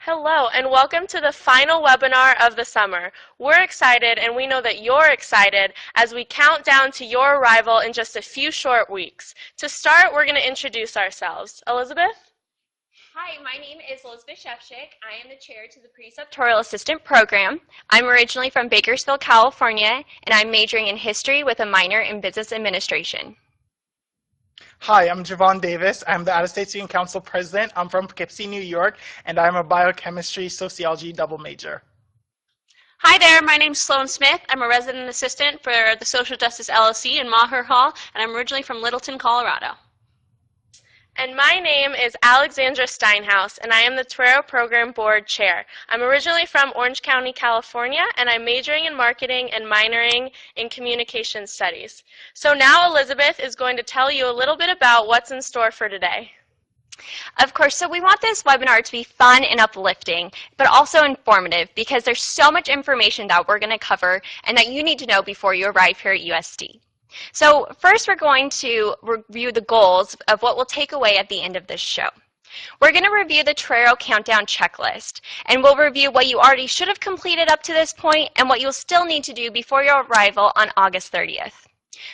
Hello, and welcome to the final webinar of the summer. We're excited, and we know that you're excited as we count down to your arrival in just a few short weeks. To start, we're going to introduce ourselves. Elizabeth? Hi, my name is Elizabeth Shefchik. I am the chair to the Preceptorial Assistant Program. I'm originally from Bakersfield, California, and I'm majoring in history with a minor in business administration. Hi, I'm Javon Davis. I'm the Out-of-State Student Council President. I'm from Poughkeepsie, New York, and I'm a biochemistry sociology double major. Hi there, my name's Sloan Smith. I'm a resident assistant for the Social Justice LLC in Maher Hall, and I'm originally from Littleton, Colorado. And my name is Alexandra Steinhaus, and I am the Torero Program Board Chair. I'm originally from Orange County, California, and I'm majoring in marketing and minoring in communication studies. So now Elizabeth is going to tell you a little bit about what's in store for today. Of course, so we want this webinar to be fun and uplifting, but also informative because there's so much information that we're going to cover and that you need to know before you arrive here at USD. So first we're going to review the goals of what we'll take away at the end of this show. We're going to review the Torero Countdown Checklist, and we'll review what you already should have completed up to this point and what you'll still need to do before your arrival on August 30th.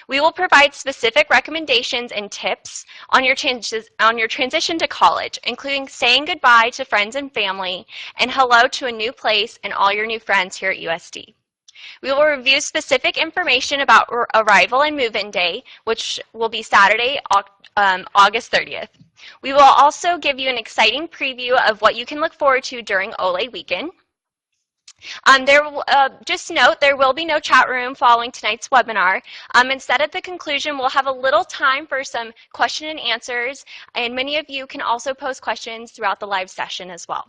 We will provide specific recommendations and tips on your transition to college, including saying goodbye to friends and family and hello to a new place and all your new friends here at USD. We will review specific information about arrival and move-in day, which will be Saturday, August 30th. We will also give you an exciting preview of what you can look forward to during Ole weekend. Just note, there will be no chat room following tonight's webinar. Instead, at the conclusion, we'll have a little time for some question and answers, and many of you can also post questions throughout the live session as well.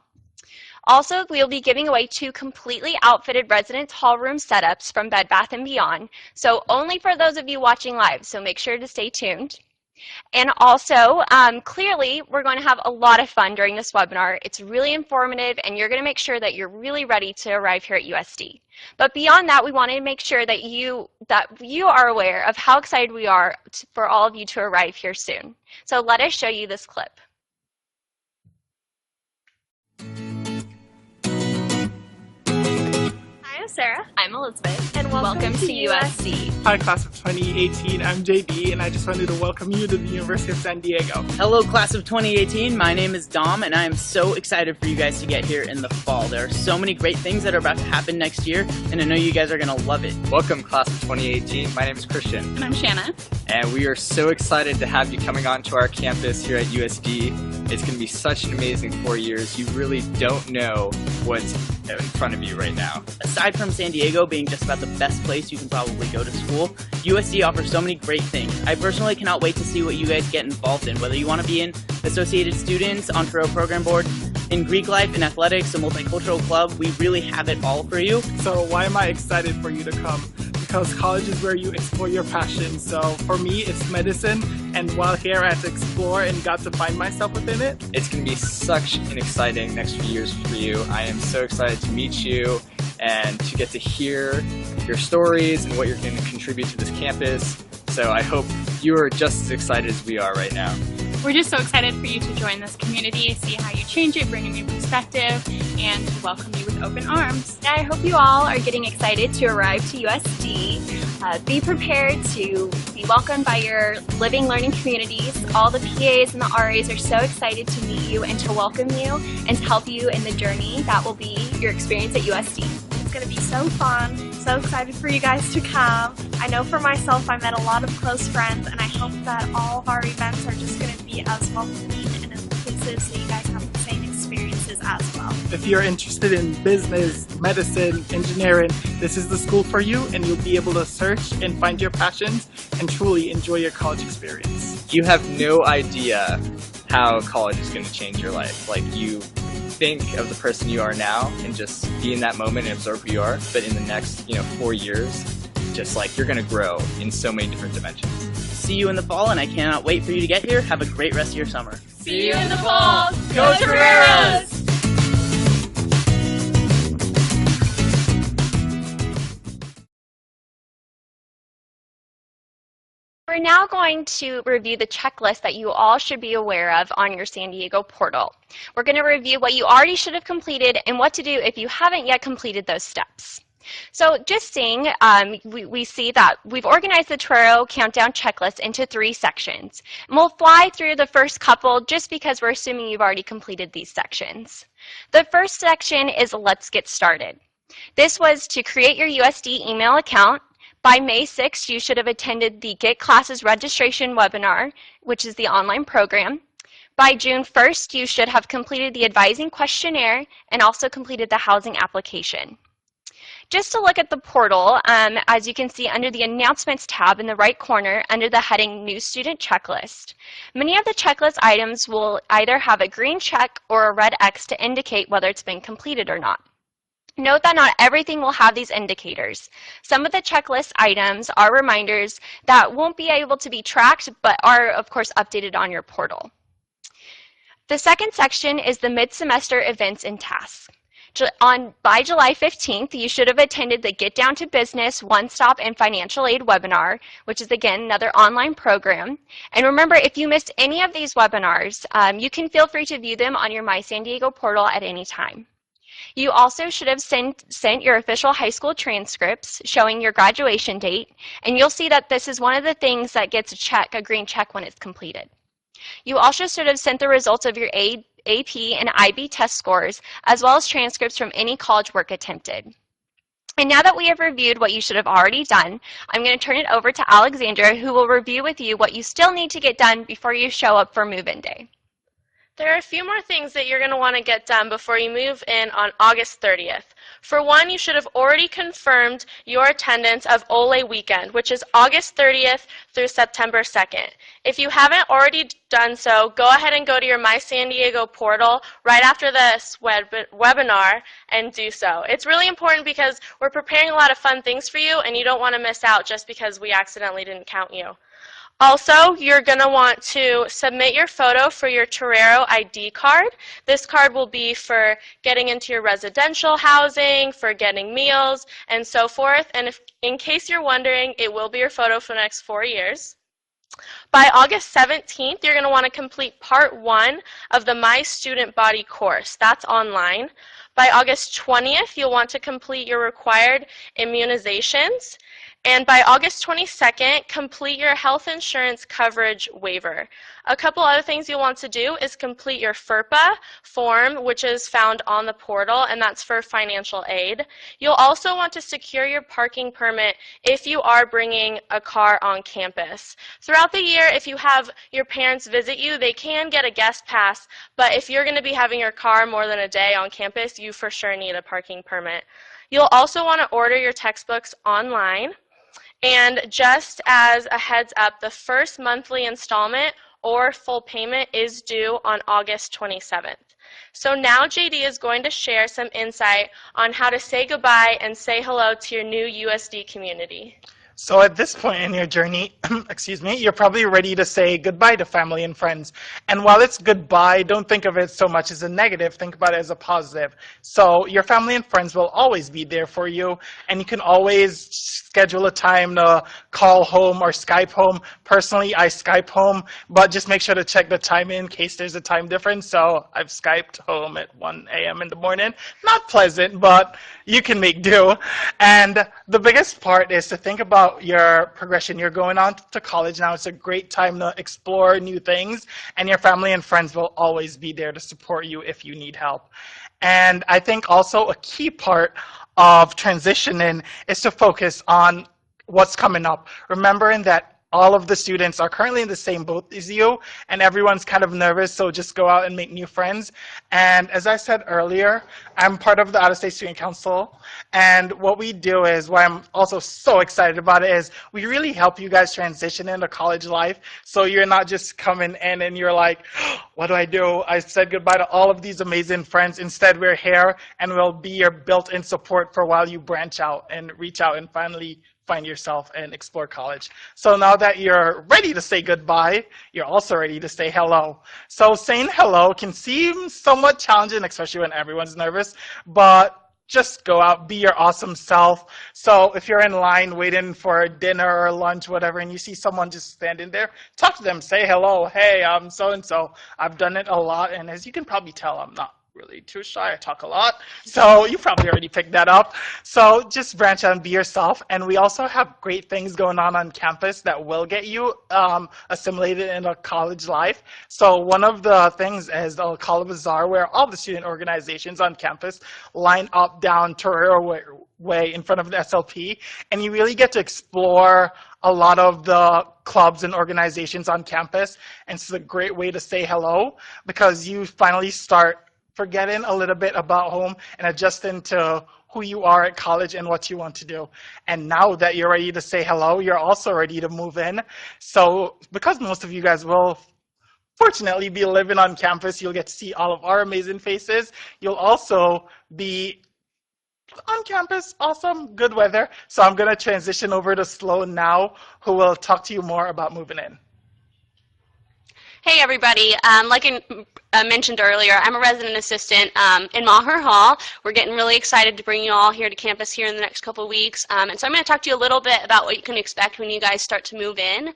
Also, we'll be giving away 2 completely outfitted residence hall room setups from Bed Bath & Beyond, so only for those of you watching live, so make sure to stay tuned. And also, clearly, we're going to have a lot of fun during this webinar. It's really informative, and you're going to make sure that you're really ready to arrive here at USD. But beyond that, we want to make sure that you are aware of how excited we are for all of you to arrive here soon. So let us show you this clip. I'm Sarah. I'm Elizabeth. And welcome to USD. Hi, class of 2018. I'm JD, and I just wanted to welcome you to the University of San Diego. Hello, class of 2018. My name is Dom, and I am so excited for you guys to get here in the fall. There are so many great things that are about to happen next year, and I know you guys are going to love it. Welcome, class of 2018. My name is Christian. And I'm Shanna. And we are so excited to have you coming onto our campus here at USD. It's going to be such an amazing 4 years. You really don't know what's in front of you right now. Aside from San Diego being just about the best place you can probably go to school, USD offers so many great things. I personally cannot wait to see what you guys get involved in, whether you want to be in Associated Students, on Torero Program Board, in Greek life, in athletics, a multicultural club. We really have it all for you. So why am I excited for you to come? Because college is where you explore your passion. So for me, it's medicine, and while here I had to explore and got to find myself within it. It's going to be such an exciting next few years for you. I am so excited to meet you and to get to hear your stories and what you're going to contribute to this campus. So I hope you are just as excited as we are right now. We're just so excited for you to join this community, see how you change it, bring a new perspective, and to welcome you with open arms. I hope you all are getting excited to arrive to USD. Be prepared to be welcomed by your living learning communities. All the PAs and the RAs are so excited to meet you and to welcome you and to help you in the journey that will be your experience at USD. It's going to be so fun. So excited for you guys to come. I know for myself I met a lot of close friends, and I hope that all of our events are just going to be as welcoming and inclusive so you guys have the same experiences as well. If you're interested in business, medicine, engineering, this is the school for you, and you'll be able to search and find your passions and truly enjoy your college experience. You have no idea how college is going to change your life. Like, you think of the person you are now and just be in that moment and absorb who you are, but in the next 4 years, just like, you're going to grow in so many different dimensions. See you in the fall, and I cannot wait for you to get here. Have a great rest of your summer. See you in the fall. Go Toreros! We're now going to review the checklist that you all should be aware of on your San Diego portal. We're going to review what you already should have completed and what to do if you haven't yet completed those steps. So just seeing, we see that we've organized the Torero Countdown checklist into 3 sections. And we'll fly through the first couple just because we're assuming you've already completed these sections. The first section is Let's Get Started. This was to create your USD email account. By May 6th, you should have attended the Get Classes registration webinar, which is the online program. By June 1st, you should have completed the advising questionnaire and also completed the housing application. Just to look at the portal, as you can see under the Announcements tab in the right corner under the heading New Student Checklist, many of the checklist items will either have a green check or a red X to indicate whether it's been completed or not. Note that not everything will have these indicators. Some of the checklist items are reminders that won't be able to be tracked but are, of course, updated on your portal. The second section is the mid-semester events and tasks. By July 15th, you should have attended the Get Down to Business One-Stop and Financial Aid webinar, which is, again, another online program. And remember, if you missed any of these webinars, you can feel free to view them on your My San Diego portal at any time. You also should have sent your official high school transcripts showing your graduation date, and you'll see that this is one of the things that gets a green check when it's completed. You also should have sent the results of your AP and IB test scores, as well as transcripts from any college work attempted. And now that we have reviewed what you should have already done, I'm going to turn it over to Alexandra, who will review with you what you still need to get done before you show up for move-in day. There are a few more things that you're going to want to get done before you move in on August 30th. For one, you should have already confirmed your attendance of Ole Weekend, which is August 30th through September 2nd. If you haven't already done so, go ahead and go to your My San Diego portal right after this webinar and do so. It's really important because we're preparing a lot of fun things for you, and you don't want to miss out just because we accidentally didn't count you. Also, you're going to want to submit your photo for your Torero ID card. This card will be for getting into your residential housing, for getting meals, and so forth. And in case you're wondering, it will be your photo for the next 4 years. By August 17th, you're going to want to complete Part 1 of the My Student Body course. That's online. By August 20th, you'll want to complete your required immunizations. And by August 22nd, complete your health insurance coverage waiver. A couple other things you'll want to do is complete your FERPA form, which is found on the portal, and that's for financial aid. You'll also want to secure your parking permit if you are bringing a car on campus. Throughout the year, if you have your parents visit you, they can get a guest pass, but if you're going to be having your car more than a day on campus, you for sure need a parking permit. You'll also want to order your textbooks online. And just as a heads up, the first monthly installment or full payment is due on August 27th. So now JD is going to share some insight on how to say goodbye and say hello to your new USD community. So at this point in your journey, excuse me, you're probably ready to say goodbye to family and friends. And while it's goodbye, don't think of it so much as a negative, think about it as a positive. So your family and friends will always be there for you, and you can always schedule a time to call home or Skype home. Personally, I Skype home, but just make sure to check the time in case there's a time difference. So I've Skyped home at 1 a.m. in the morning. Not pleasant, but you can make do. And the biggest part is to think about your progression. You're going on to college now. It's a great time to explore new things, and your family and friends will always be there to support you if you need help. And I think also a key part of transitioning is to focus on what's coming up. Remembering that all of the students are currently in the same boat as you, and everyone's kind of nervous, so just go out and make new friends. And as I said earlier, I'm part of the Out-of-State Student Council, and what we do is, what I'm also so excited about it is, we really help you guys transition into college life, so you're not just coming in and you're like, what do? I said goodbye to all of these amazing friends. Instead, we're here, and we'll be your built-in support for while you branch out and reach out and finally find yourself and explore college. So now that you're ready to say goodbye, you're also ready to say hello. So saying hello can seem somewhat challenging, especially when everyone's nervous, but just go out, be your awesome self. So if you're in line waiting for dinner or lunch, whatever, and you see someone just standing there, talk to them, say hello, hey, I'm so-and-so. I've done it a lot, and as you can probably tell, I'm not really too shy. I talk a lot, so you probably already picked that up. So just branch out and be yourself. And we also have great things going on campus that will get you assimilated in a college life. So one of the things is the Kala Bazaar, where all the student organizations on campus line up down Torero Way in front of the SLP, and you really get to explore a lot of the clubs and organizations on campus. And it's a great way to say hello, because you finally start forgetting a little bit about home and adjusting to who you are at college and what you want to do. And now that you're ready to say hello, you're also ready to move in. So because most of you guys will fortunately be living on campus, you'll get to see all of our amazing faces. You'll also be on campus, awesome, good weather. So I'm gonna transition over to Sloan now, who will talk to you more about moving in. Hey everybody, like I mentioned earlier, I'm a resident assistant in Maher Hall. We're getting really excited to bring you all here to campus here in the next couple of weeks. And so I'm going to talk to you a little bit about what you can expect when you guys start to move in.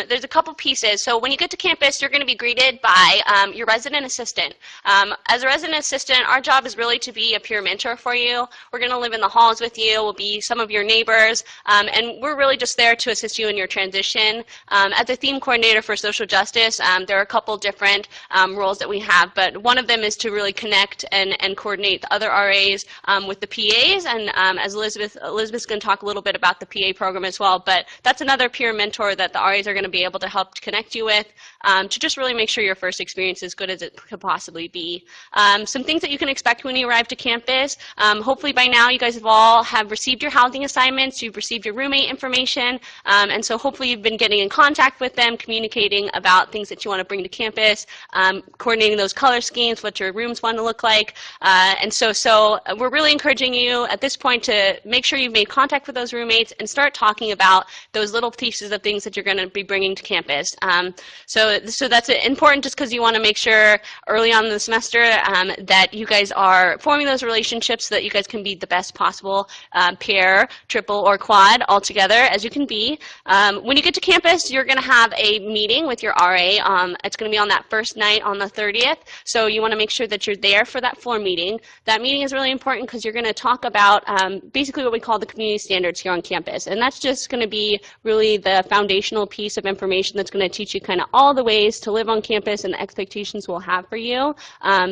There's a couple pieces. So when you get to campus, you're going to be greeted by your resident assistant. As a resident assistant, our job is really to be a peer mentor for you. We're going to live in the halls with you. We'll be some of your neighbors. And we're really just there to assist you in your transition. As a theme coordinator for social justice, there are a couple different roles that we have, but one of them is to really connect and coordinate the other RAs with the PAs, and as Elizabeth's going to talk a little bit about the PA program as well, but that's another peer mentor that the RAs are going to be able to help connect you with to just really make sure your first experience is as good as it could possibly be. Some things that you can expect when you arrive to campus. Hopefully by now you guys have received your housing assignments, you've received your roommate information, and so hopefully you've been getting in contact with them, communicating about things that you want to bring to campus, coordinating those color schemes, what your rooms want to look like. And so we're really encouraging you at this point to make sure you've made contact with those roommates and start talking about those little pieces of things that you're going to be bringing to campus. So that's important just because you want to make sure early on in the semester that you guys are forming those relationships so that you guys can be the best possible pair, triple, or quad all together as you can be. When you get to campus, you're going to have a meeting with your RA. It's going to be on that first night on the 30th, so you want to make sure that you're there for that floor meeting. That meeting is really important because you're going to talk about basically what we call the community standards here on campus, and that's just going to be really the foundational piece of information that's going to teach you kind of all the ways to live on campus and the expectations we'll have for you.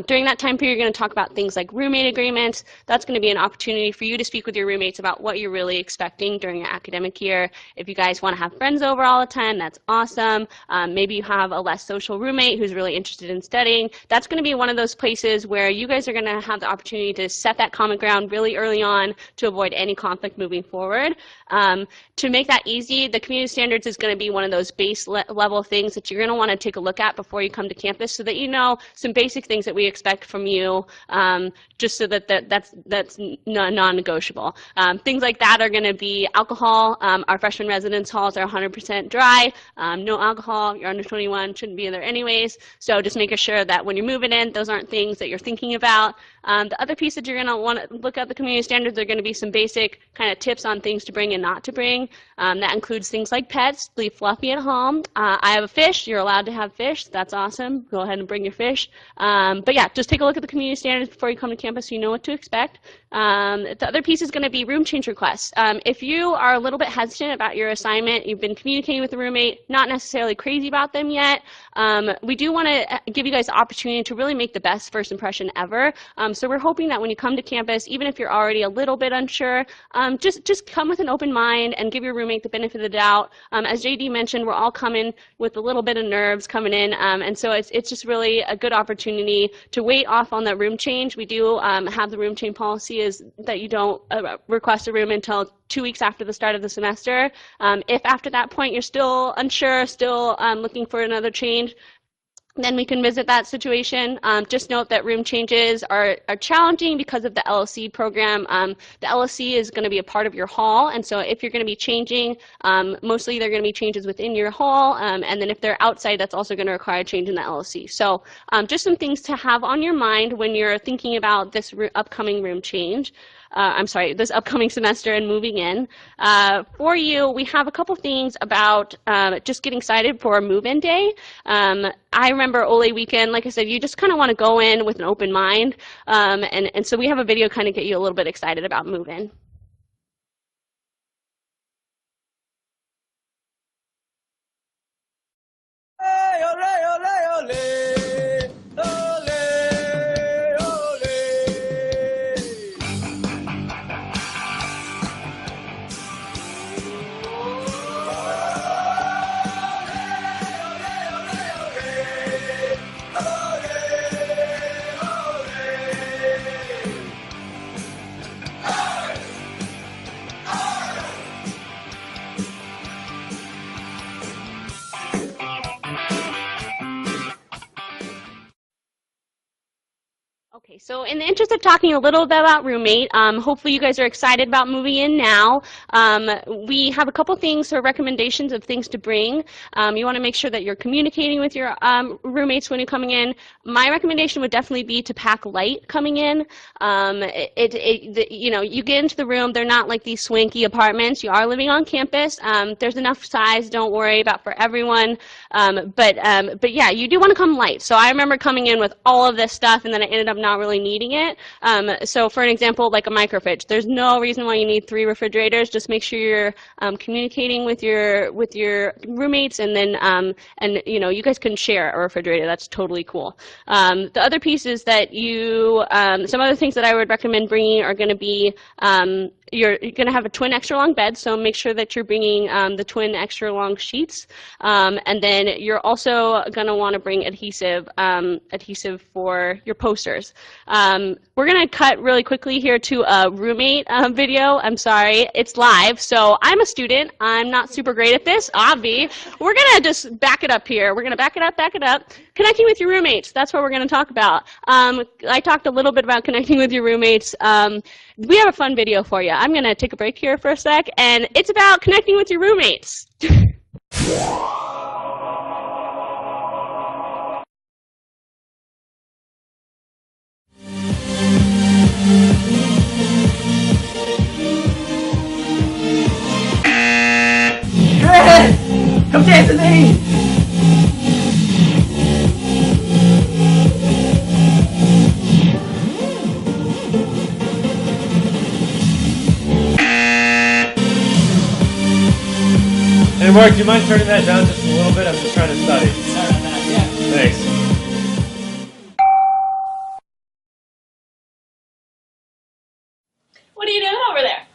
During that time period, you're going to talk about things like roommate agreements. That's going to be an opportunity for you to speak with your roommates about what you're really expecting during your academic year. If you guys want to have friends over all the time, that's awesome. Maybe you have a less social roommate who's really interested in studying. That's going to be one of those places where you guys are going to have the opportunity to set that common ground really early on to avoid any conflict moving forward. To make that easy, the community standards is going to be one of those base level things that you're going to want to take a look at before you come to campus so that you know some basic things that we expect from you, just so that that's non-negotiable. Things like that are going to be alcohol. Our freshman residence halls are 100% dry, no alcohol. You're under 21, shouldn't be in there anyways. So just making sure that when you're moving in, those aren't things that you're thinking about. The other piece that you're going to want to look at the community standards are going to be some basic kind of tips on things to bring and not to bring. That includes things like pets. Leave Fluffy at home. I have a fish. You're allowed to have fish. That's awesome. Go ahead and bring your fish. But yeah, just take a look at the community standards before you come to campus so you know what to expect. The other piece is going to be room change requests. If you are a little bit hesitant about your assignment, you've been communicating with the roommate, not necessarily crazy about them yet, we do want to give you guys the opportunity to really make the best first impression ever. So we're hoping that when you come to campus, even if you're already a little bit unsure, just come with an open mind and give your roommate the benefit of the doubt. As JD mentioned, we're all coming with a little bit of nerves coming in, and so it's just really a good opportunity to wait off on that room change. We do have the room change policy is that you don't request a room until 2 weeks after the start of the semester. If after that point you're still unsure, still looking for another change, then we can visit that situation. Just note that room changes are challenging because of the LLC program. The LLC is going to be a part of your hall, and so if you're going to be changing, mostly they're going to be changes within your hall, and then if they're outside, that's also going to require a change in the LLC. So just some things to have on your mind when you're thinking about this upcoming room change. This upcoming semester and moving in. For you, we have a couple things about just getting excited for move-in day. I remember Ole weekend, like I said, you just kind of want to go in with an open mind. And so we have a video kind of get you a little bit excited about move-in. Hey, ole, ole, ole. Okay, so in the interest of talking a little bit about roommate, hopefully you guys are excited about moving in now. We have a couple things or recommendations of things to bring. You want to make sure that you're communicating with your roommates when you're coming in. My recommendation would definitely be to pack light coming in. You get into the room, they're not like these swanky apartments. You are living on campus. There's enough size, don't worry about for everyone. But yeah, you do want to come light. So I remember coming in with all of this stuff and then I ended up not really needing it. So for an example, like a microfridge, there's no reason why you need 3 refrigerators. Just make sure you're communicating with your roommates, and then you guys can share a refrigerator. That's totally cool. The other piece is that some other things that I would recommend bringing are going to be you're going to have a twin extra long bed, so make sure that you're bringing the twin extra long sheets, and then you're also going to want to bring adhesive for your posters. We're going to cut really quickly here to a roommate video. I'm sorry, it's live, so I'm a student. I'm not super great at this, obvi. We're going to just back it up here. We're going to back it up. Connecting with your roommates, that's what we're going to talk about. I talked a little bit about connecting with your roommates. We have a fun video for you. I'm going to take a break here for a sec, and it's about connecting with your roommates. Chris! Come dance with me! Hey Mark, do you mind turning that down just a little bit? I'm just trying to study. Sorry about that, yeah. Thanks. What are you doing over there?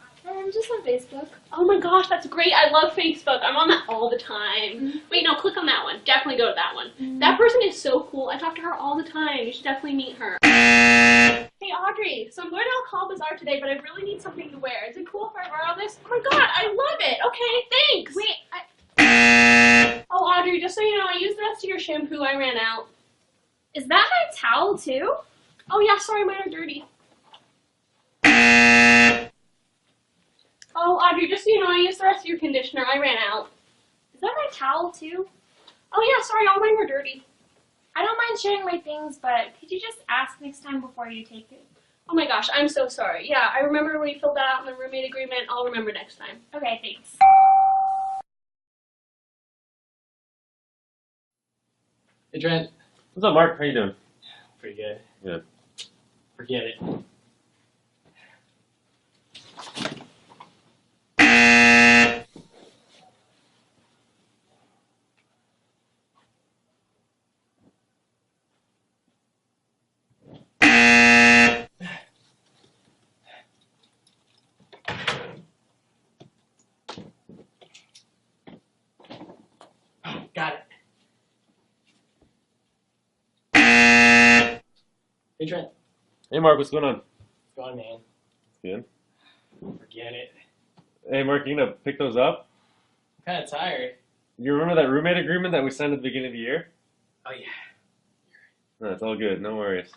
Just on Facebook. Oh my gosh, that's great. I love Facebook. I'm on that all the time. Wait, no, click on that one. Definitely go to that one. That person is so cool. I talk to her all the time. You should definitely meet her. Hey, Audrey, so I'm going to El Cal Bazaar today, but I really need something to wear. Is it cool if I borrow this? Oh my god, I love it. Okay, thanks. Wait, Oh, Audrey, just so you know, I used the rest of your shampoo. I ran out. Is that my towel too? Oh yeah, sorry, mine are dirty. Oh, Audrey, just so you know, I used the rest of your conditioner. I ran out. Is that my towel too? Oh yeah, sorry, all mine were dirty. I don't mind sharing my things, but could you just ask next time before you take it? Oh my gosh, I'm so sorry. Yeah, I remember when you filled that out in the roommate agreement. I'll remember next time. Okay, thanks. Hey Trent. What's up, Mark? How you doing? Pretty good. Good. Forget it. Got it. Hey Trent. Hey, Mark. What's going on? What's going on, man? Good. Forget it. Hey, Mark. You gonna pick those up? I'm kind of tired. You remember that roommate agreement that we signed at the beginning of the year? Oh yeah. No, it's all good. No worries.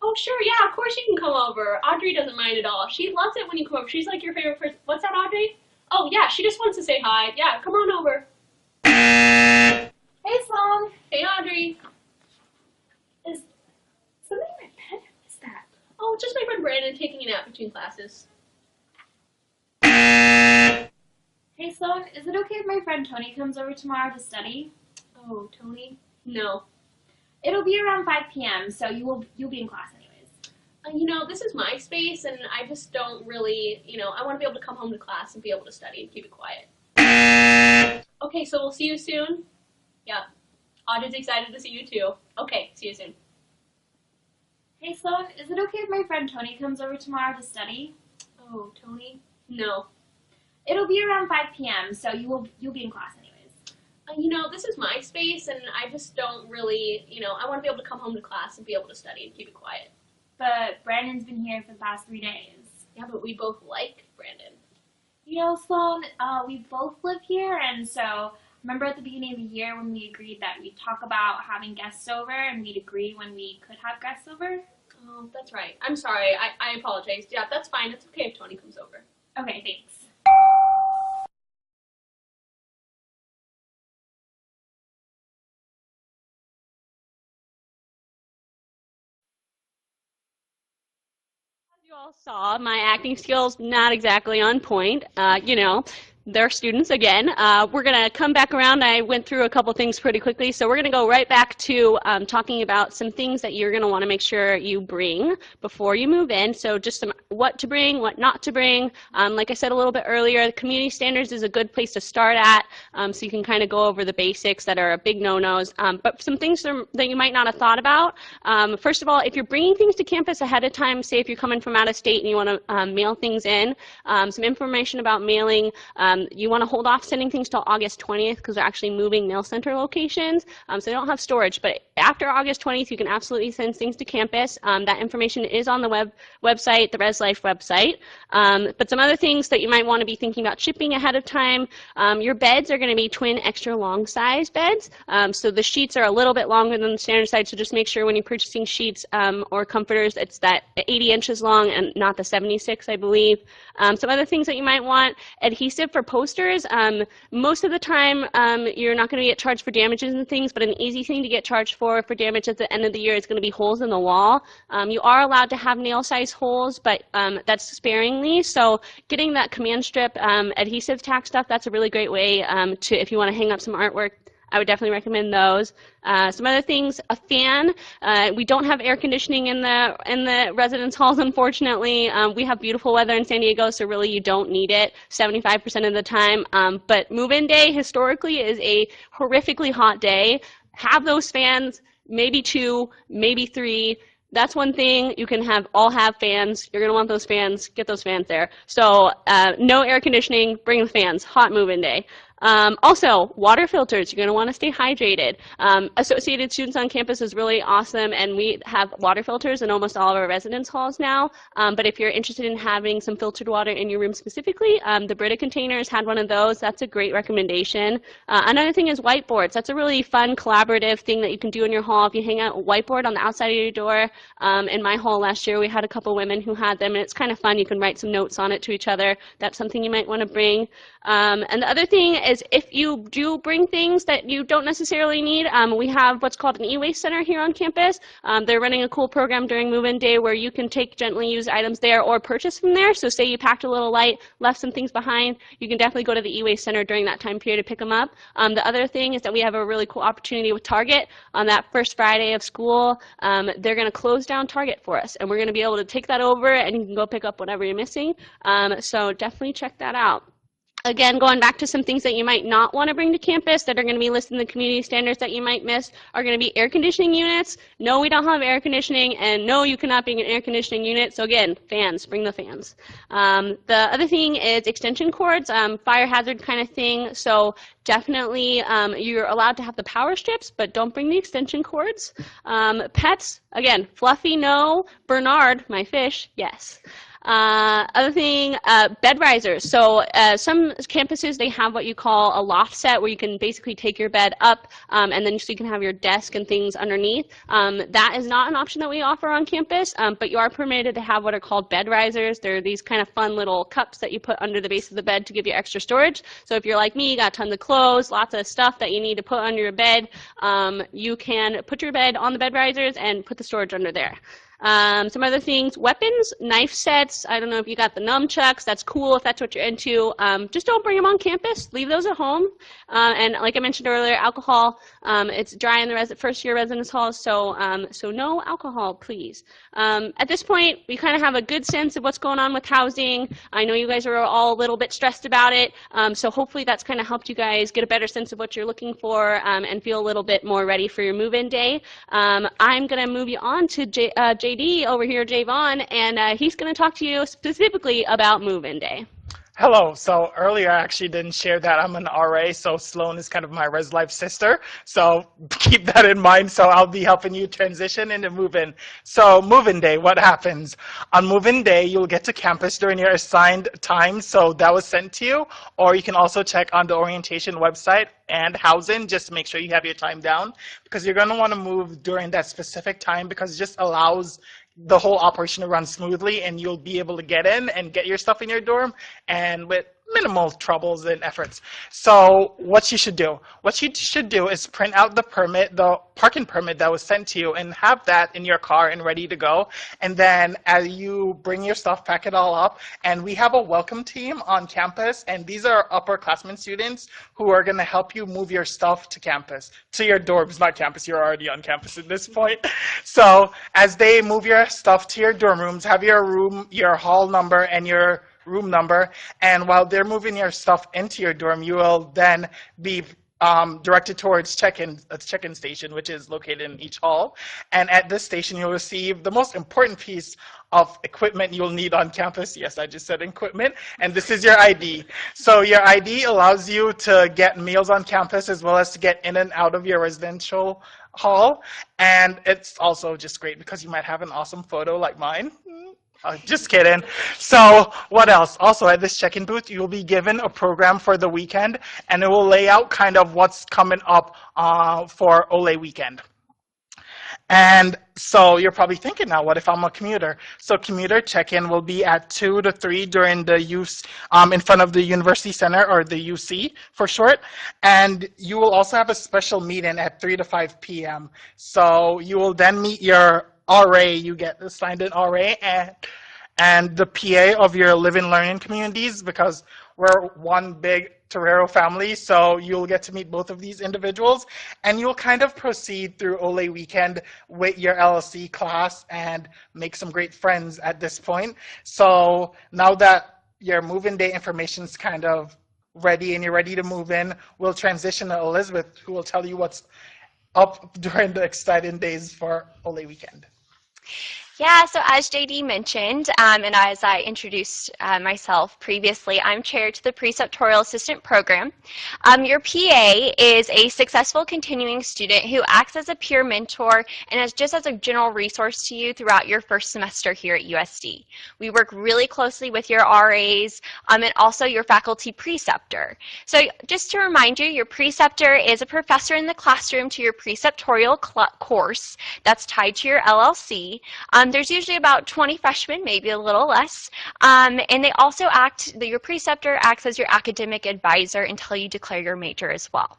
Oh, sure, yeah, of course you can come over. Audrey doesn't mind at all. She loves it when you come over. She's like your favorite person. What's that, Audrey? Oh, yeah, she just wants to say hi. Yeah, come on over. Hey, Sloan. Hey, Audrey. Is something in my bed? What's that? Oh, just my friend Brandon taking a nap between classes. Hey, Sloan, is it okay if my friend Tony comes over tomorrow to study? Oh, Tony? No. It'll be around 5 p.m., so you'll be in class anyways. You know, this is my space, and I just don't really, I want to be able to come home to class and be able to study and keep it quiet. Okay, so we'll see you soon? Yeah. Audrey's excited to see you too. Okay, see you soon. Hey, Sloan, is it okay if my friend Tony comes over tomorrow to study? Oh, Tony? No. It'll be around 5 p.m., so you'll be in class anyways. You know, this is my space, and I just don't really, I want to be able to come home to class and be able to study and keep it quiet. But Brandon's been here for the past 3 days. Yeah, but we both like Brandon. You know, Sloan, we both live here, and so remember at the beginning of the year when we agreed that we'd talk about having guests over, and we'd agree when we could have guests over? Oh, that's right. I'm sorry. I apologize. Yeah, that's fine. It's okay if Tony comes over. Okay, thanks. You all saw my acting skills not exactly on point. They're students again. We're going to come back around. I went through a couple things pretty quickly, so we're going to go right back to talking about some things that you're going to want to make sure you bring before you move in. So just some what to bring, what not to bring. Like I said a little bit earlier, the community standards is a good place to start at, so you can kind of go over the basics that are big no-nos. But some things that you might not have thought about. First of all, if you're bringing things to campus ahead of time, say if you're coming from out of state and you want to mail things in, some information about mailing. You want to hold off sending things till August 20th because they're actually moving mail center locations, so they don't have storage. But after August 20th, you can absolutely send things to campus. That information is on the website, the ResLife website. But some other things that you might want to be thinking about shipping ahead of time, your beds are going to be twin extra long size beds. So the sheets are a little bit longer than the standard size, so just make sure when you're purchasing sheets or comforters, it's that 80 inches long and not the 76, I believe. Some other things that you might want, adhesive for posters. Most of the time, you're not going to get charged for damages and things, but an easy thing to get charged for damage at the end of the year is going to be holes in the wall. You are allowed to have nail-size holes, but that's sparingly. So getting that command strip adhesive tack stuff, that's a really great way to, if you want to hang up some artwork, I would definitely recommend those. Some other things, a fan. We don't have air conditioning in the residence halls, unfortunately. We have beautiful weather in San Diego, so really you don't need it 75% of the time. But move-in day historically is a horrifically hot day. Have those fans, maybe 2, maybe 3. That's one thing. You can all have fans. You're going to want those fans. Get those fans there. So no air conditioning. Bring the fans. Hot move-in day. Also, water filters. You're going to want to stay hydrated. Associated Students on campus is really awesome, and we have water filters in almost all of our residence halls now. But if you're interested in having some filtered water in your room specifically, the Brita containers had one of those. That's a great recommendation. Another thing is whiteboards. That's a really fun collaborative thing that you can do in your hall. If you hang out a whiteboard on the outside of your door, in my hall last year we had a couple women who had them, and it's kind of fun. You can write some notes on it to each other. That's something you might want to bring. And the other thing is if you do bring things that you don't necessarily need, we have what's called an e-waste center here on campus. They're running a cool program during move-in day where you can take gently used items there or purchase from there. So say you packed a little light, left some things behind, you can definitely go to the e-waste center during that time period to pick them up. The other thing is that we have a really cool opportunity with Target on that first Friday of school. They're going to close down Target for us, and we're going to be able to take that over and you can go pick up whatever you're missing. So definitely check that out. Again, going back to some things that you might not want to bring to campus that are going to be listed in the community standards that you might miss are going to be air conditioning units. No, we don't have air conditioning, and no, you cannot bring an air conditioning unit. So again, fans, bring the fans. The other thing is extension cords, fire hazard kind of thing. So definitely you're allowed to have the power strips, but don't bring the extension cords. Pets, again, Fluffy, no. Bernard, my fish, yes. Other thing, bed risers. So some campuses, they have what you call a loft set where you can basically take your bed up and then so you can have your desk and things underneath. That is not an option that we offer on campus, but you are permitted to have what are called bed risers. They're these kind of fun little cups that you put under the base of the bed to give you extra storage. So if you're like me, you got tons of clothes, lots of stuff that you need to put under your bed, you can put your bed on the bed risers and put the storage under there. Some other things, weapons, knife sets. I don't know if you got the nunchucks. That's cool if that's what you're into. Just don't bring them on campus. Leave those at home. And like I mentioned earlier, alcohol, it's dry in the first-year residence halls, so no alcohol, please. At this point, we kind of have a good sense of what's going on with housing. I know you guys are all a little bit stressed about it, so hopefully that's kind of helped you guys get a better sense of what you're looking for and feel a little bit more ready for your move-in day. I'm going to move you on to JD over here, Javon, and he's going to talk to you specifically about move-in day. Hello. So earlier I actually didn't share that I'm an RA, so Sloan is kind of my Res Life sister. So keep that in mind. So I'll be helping you transition into move-in. So move-in day, what happens? On move-in day, you'll get to campus during your assigned time. So that was sent to you, or you can also check on the orientation website and housing just to make sure you have your time down, because you're going to want to move during that specific time because it just allows the whole operation to run smoothly, and you'll be able to get in and get your stuff in your dorm and with minimal troubles and efforts. So what you should do is print out the permit, the parking permit that was sent to you, and have that in your car and ready to go. And then as you bring your stuff, pack it all up. And we have a welcome team on campus, and these are upperclassmen students who are going to help you move your stuff to campus, to your dorms, not campus. You're already on campus at this point. So as they move your stuff to your dorm rooms, have your room, your hall number, and your room number, and while they're moving your stuff into your dorm, you will then be directed towards a check-in station, which is located in each hall. And at this station, you'll receive the most important piece of equipment you'll need on campus. Yes, I just said equipment. And this is your ID. So your ID allows you to get meals on campus as well as to get in and out of your residential hall. And it's also just great because you might have an awesome photo like mine. Just kidding. So what else? Also at this check-in booth, you'll be given a program for the weekend, and it will lay out kind of what's coming up for Ole weekend. And so you're probably thinking now, what if I'm a commuter? So commuter check-in will be at 2 to 3 during the use in front of the University Center, or the UC for short. And you will also have a special meeting at 3 to 5 p.m. So you will then meet your RA, you get assigned an RA, and the PA of your living learning communities, because we're one big Torero family, so you'll get to meet both of these individuals, and you'll kind of proceed through Ole weekend with your LLC class and make some great friends at this point. So now that your move-in day information is kind of ready and you're ready to move in, we'll transition to Elizabeth, who will tell you what's up during the exciting days for Ole weekend. Yeah, so as JD mentioned, and as I introduced myself previously, I'm chair to the Preceptorial Assistant Program. Your PA is a successful continuing student who acts as a peer mentor and as just as a general resource to you throughout your first semester here at USD. We work really closely with your RAs and also your faculty preceptor. So just to remind you, your preceptor is a professor in the classroom to your preceptorial course that's tied to your LLC. There's usually about 20 freshmen, maybe a little less, and they also your preceptor acts as your academic advisor until you declare your major as well.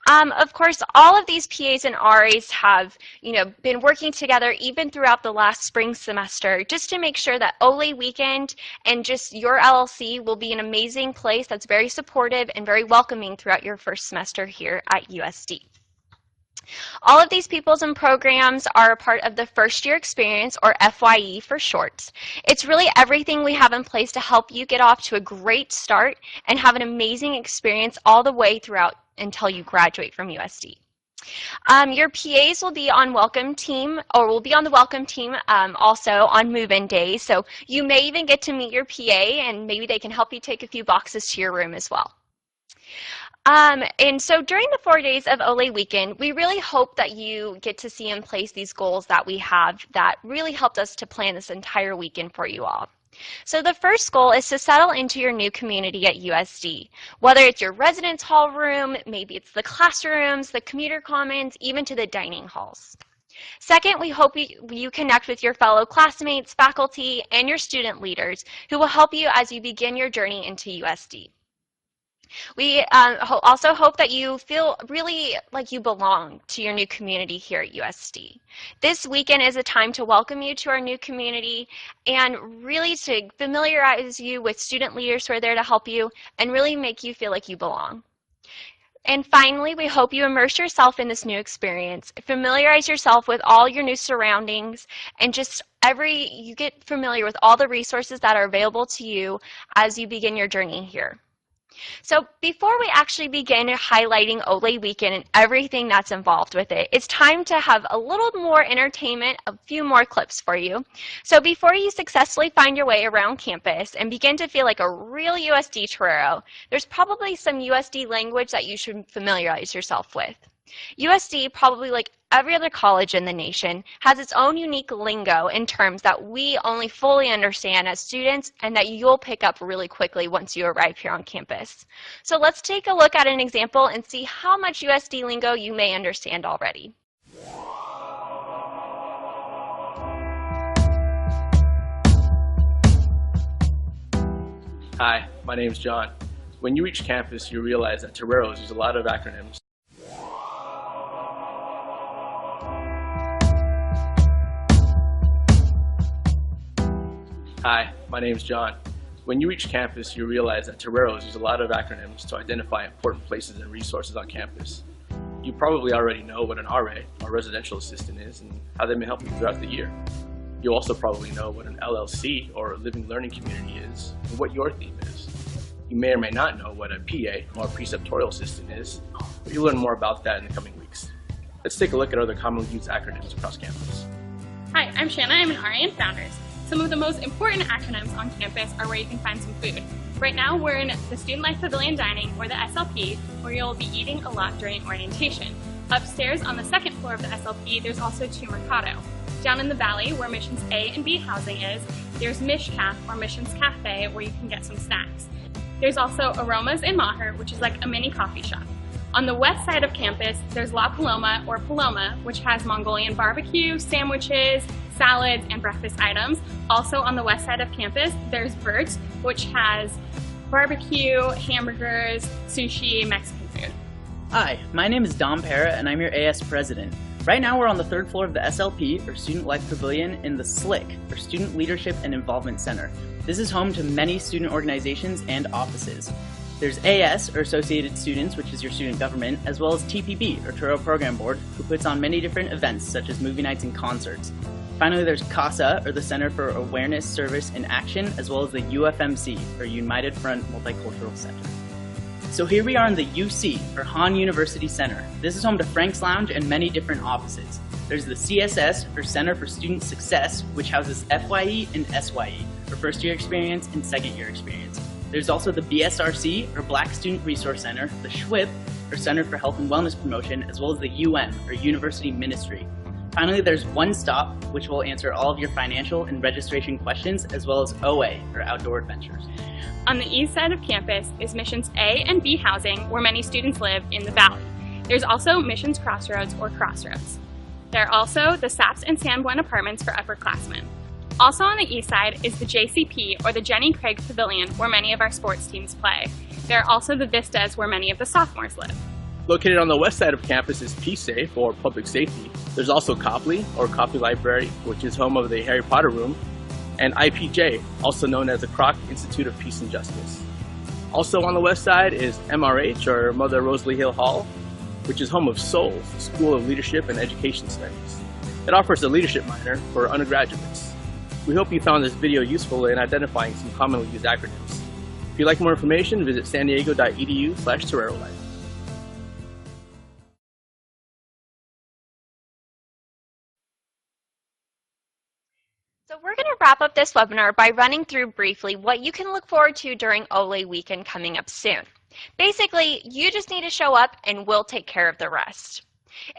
Of course, all of these PAs and RAs have, been working together even throughout the last spring semester just to make sure that Ole weekend and just your LLC will be an amazing place that's very supportive and very welcoming throughout your first semester here at USD. All of these peoples and programs are a part of the first year experience, or FYE for short. It's really everything we have in place to help you get off to a great start and have an amazing experience all the way throughout until you graduate from USD. Your PAs will be on welcome team, or will be on the welcome team also on move-in days. So you may even get to meet your PA, and maybe they can help you take a few boxes to your room as well. And so during the 4 days of Ole weekend, we really hope that you get to see in place these goals that we have that really helped us to plan this entire weekend for you all. So the first goal is to settle into your new community at USD. Whether it's your residence hall room, maybe it's the classrooms, the commuter commons, even to the dining halls. Second, we hope you connect with your fellow classmates, faculty, and your student leaders who will help you as you begin your journey into USD. We also hope that you feel really like you belong to your new community here at USD. This weekend is a time to welcome you to our new community and really to familiarize you with student leaders who are there to help you and really make you feel like you belong. And finally, we hope you immerse yourself in this new experience, familiarize yourself with all your new surroundings, and just you get familiar with all the resources that are available to you as you begin your journey here. So before we actually begin highlighting Ole Weekend and everything that's involved with it, it's time to have a little more entertainment, a few more clips for you. So before you successfully find your way around campus and begin to feel like a real USD Torero, there's probably some USD language that you should familiarize yourself with. USD, probably like every other college in the nation, has its own unique lingo in terms that we only fully understand as students and that you'll pick up really quickly once you arrive here on campus. So let's take a look at an example and see how much USD lingo you may understand already. Hi, my name's John. When you reach campus, you realize that Toreros use a lot of acronyms. Hi, my name's John. When you reach campus, you realize that Toreros use a lot of acronyms to identify important places and resources on campus. You probably already know what an RA, or residential assistant, is and how they may help you throughout the year. You also probably know what an LLC, or living learning community, is and what your theme is. You may or may not know what a PA, or preceptorial assistant, is, but you'll learn more about that in the coming weeks. Let's take a look at other commonly used acronyms across campus. Hi, I'm Shanna. I'm an RA in Founders. Some of the most important acronyms on campus are where you can find some food. Right now, we're in the Student Life Pavilion Dining, or the SLP, where you'll be eating a lot during orientation. Upstairs on the second floor of the SLP, there's also Tu Mercado. Down in the valley, where Missions A and B housing is, there's Mishcaf, or Missions Cafe, where you can get some snacks. There's also Aromas in Maher, which is like a mini coffee shop. On the west side of campus, there's La Paloma, or Paloma, which has Mongolian barbecue, sandwiches, salads, and breakfast items. Also on the west side of campus, there's Bert's, which has barbecue, hamburgers, sushi, Mexican food. Hi, my name is Dom Para, and I'm your AS president. Right now we're on the third floor of the SLP, or Student Life Pavilion, in the SLIC, or Student Leadership and Involvement Center. This is home to many student organizations and offices. There's AS, or Associated Students, which is your student government, as well as TPB, or Torero Program Board, who puts on many different events, such as movie nights and concerts. Finally, there's CASA, or the Center for Awareness, Service, and Action, as well as the UFMC, or United Front Multicultural Center. So here we are in the UC, or Han University Center. This is home to Frank's Lounge and many different offices. There's the CSS, or Center for Student Success, which houses FYE and SYE, or first year experience and second year experience. There's also the BSRC, or Black Student Resource Center, the SHWIP, or Center for Health and Wellness Promotion, as well as the UM, or University Ministry. Finally, there's One Stop, which will answer all of your financial and registration questions, as well as OA, or Outdoor Adventures. On the east side of campus is Missions A and B housing, where many students live in the valley. There's also Missions Crossroads, or Crossroads. There are also the Saps and Sanborn apartments for upperclassmen. Also on the east side is the JCP, or the Jenny Craig Pavilion, where many of our sports teams play. There are also the Vistas, where many of the sophomores live. Located on the west side of campus is PSAFE, or Public Safety. There's also Copley, or Copley Library, which is home of the Harry Potter Room, and IPJ, also known as the Kroc Institute of Peace and Justice. Also on the west side is MRH, or Mother Rosalie Hill Hall, which is home of SOLS, the School of Leadership and Education Studies. It offers a leadership minor for undergraduates. We hope you found this video useful in identifying some commonly used acronyms. If you'd like more information, visit sandiego.edu/ToreroLife. So we're going to wrap up this webinar by running through briefly what you can look forward to during Ole Weekend coming up soon. Basically, you just need to show up and we'll take care of the rest.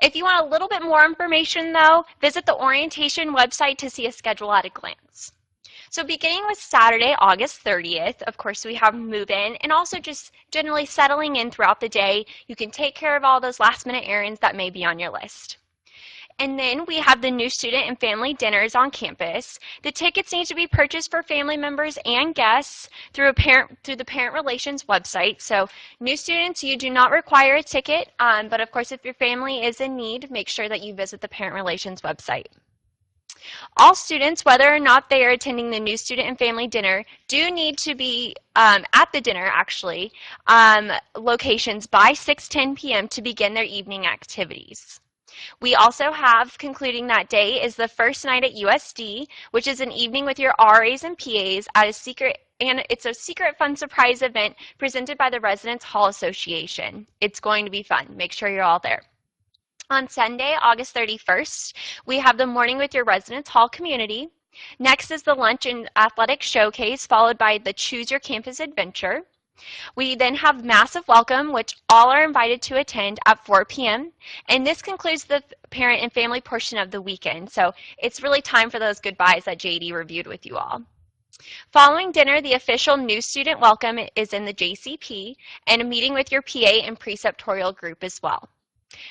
If you want a little bit more information though, visit the orientation website to see a schedule at a glance. So beginning with Saturday, August 30th, of course, we have move-in and also just generally settling in throughout the day. You can take care of all those last-minute errands that may be on your list. And then we have the new student and family dinners on campus. The tickets need to be purchased for family members and guests through the Parent Relations website. So new students, you do not require a ticket, but of course if your family is in need, make sure that you visit the Parent Relations website. All students, whether or not they are attending the new student and family dinner, do need to be at the dinner, actually, locations by 6:10 p.m. to begin their evening activities. We also have, concluding that day, is the first night at USD, which is an evening with your RAs and PAs at a secret, and it's a secret fun surprise event presented by the Residence Hall Association. It's going to be fun. Make sure you're all there. On Sunday, August 31st, we have the morning with your Residence Hall community. Next is the lunch and athletic showcase, followed by the Choose Your Campus Adventure. We then have Massive Welcome, which all are invited to attend at 4 p.m. And this concludes the parent and family portion of the weekend. So it's really time for those goodbyes that JD reviewed with you all. Following dinner, the official new student welcome is in the JCP and a meeting with your PA and preceptorial group as well.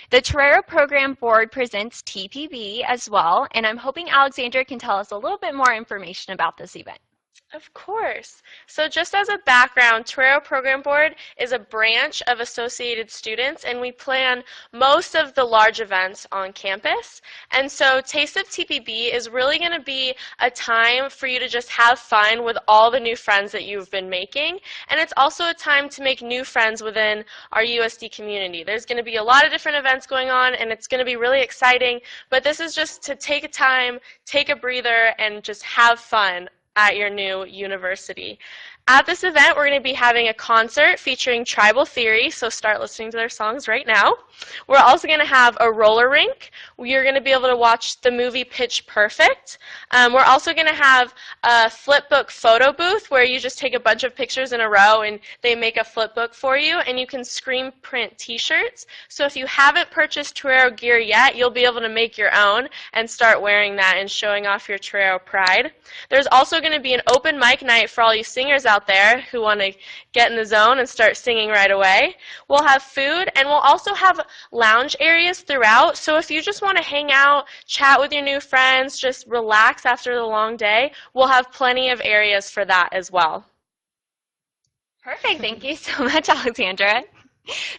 The Torero Program Board presents TPB as well, and I'm hoping Alexandra can tell us a little bit more information about this event. Of course. So just as a background, Torero Program Board is a branch of Associated Students, and we plan most of the large events on campus. And so Taste of TPB is really going to be a time for you to just have fun with all the new friends that you've been making. And it's also a time to make new friends within our USD community. There's going to be a lot of different events going on, and it's going to be really exciting. But this is just to take a time, take a breather, and just have fun at your new university. At this event, we're going to be having a concert featuring Tribal Theory, so start listening to their songs right now. We're also going to have a roller rink. You're going to be able to watch the movie Pitch Perfect. We're also going to have a flipbook photo booth where you just take a bunch of pictures in a row and they make a flipbook for you, and you can screen print t-shirts. So if you haven't purchased Torero gear yet, you'll be able to make your own and start wearing that and showing off your Torero pride. There's also going to be an open mic night for all you singers out there who want to get in the zone and start singing right away. We'll have food, and we'll also have lounge areas throughout. So if you just want to hang out, chat with your new friends, just relax after the long day, we'll have plenty of areas for that as well. Perfect. Thank you so much, Alexandra.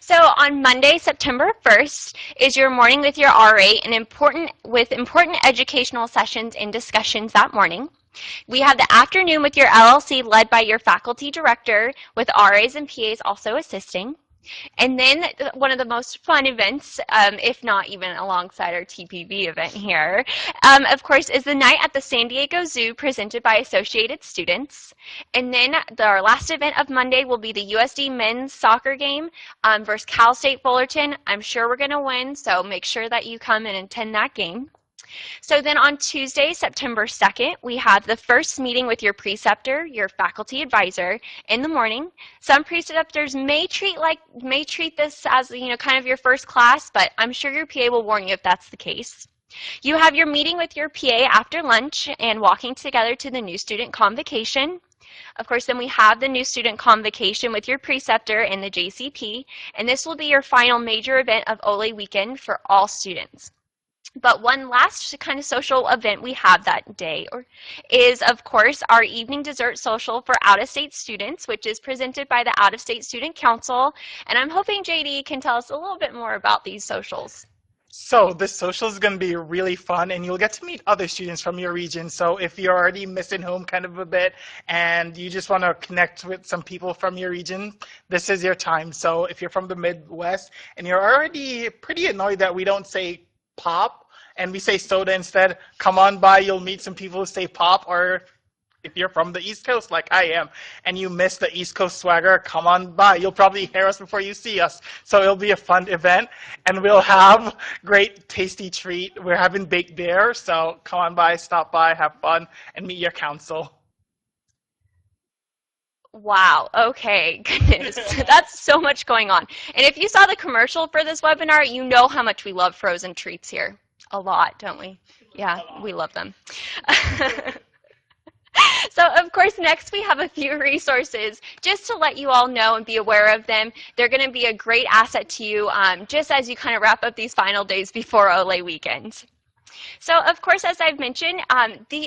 So on Monday, September 1st, is your morning with your RA and important educational sessions and discussions that morning. We have the afternoon with your LLC led by your faculty director with RAs and PAs also assisting. And then one of the most fun events, if not even alongside our TPB event here, of course, is the night at the San Diego Zoo presented by Associated Students. And then our last event of Monday will be the USD men's soccer game versus Cal State Fullerton. I'm sure we're going to win, so make sure that you come and attend that game. So then on Tuesday, September 2nd, we have the first meeting with your preceptor, your faculty advisor, in the morning. Some preceptors may treat this as, kind of your first class, but I'm sure your PA will warn you if that's the case. You have your meeting with your PA after lunch and walking together to the new student convocation. Of course, then we have the new student convocation with your preceptor and the JCP, and this will be your final major event of Ole weekend for all students. But one last kind of social event we have that day is, of course, our evening dessert social for out-of-state students, which is presented by the Out-of-State Student Council. And I'm hoping JD can tell us a little bit more about these socials. So this social is going to be really fun, and you'll get to meet other students from your region. So if you're already missing home kind of a bit and you just want to connect with some people from your region, this is your time. So if you're from the Midwest and you're already pretty annoyed that we don't say pop, and we say soda instead, come on by, you'll meet some people who say pop. Or if you're from the East Coast like I am and you miss the East Coast swagger, come on by. You'll probably hear us before you see us. So it'll be a fun event, and we'll have great tasty treat. We're having baked beer, so come on by, stop by, have fun, and meet your council. Wow, okay, goodness, that's so much going on. And if you saw the commercial for this webinar, you know how much we love frozen treats here. A lot, don't we? Yeah, we love them. So, of course, next we have a few resources just to let you all know and be aware of them. They're going to be a great asset to you just as you kind of wrap up these final days before Ole weekend. So, of course, as I've mentioned,